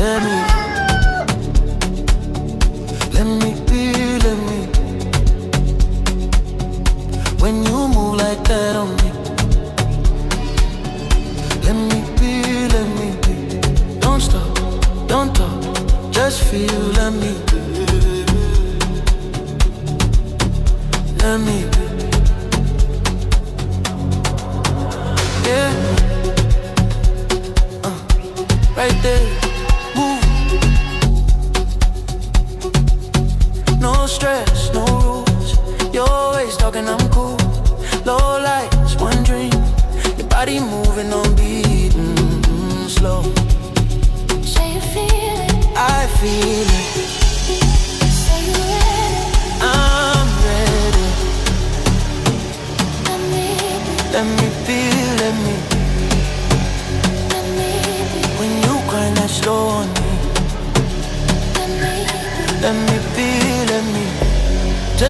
Let me, let me be, let me. When you move like that on me, let me be, let me be. Don't stop, don't talk, just feel, let me be. Let me be. Yeah, right there, move. No stress, no rules. You're always talking, I'm cool. Low lights, one dream. Your body moving on beat, slow. Say you feel it, I feel it. say you ready. I'm ready. Let me be, Let me be, let me. let me be, When you grind that slow on me, let me be. let me be.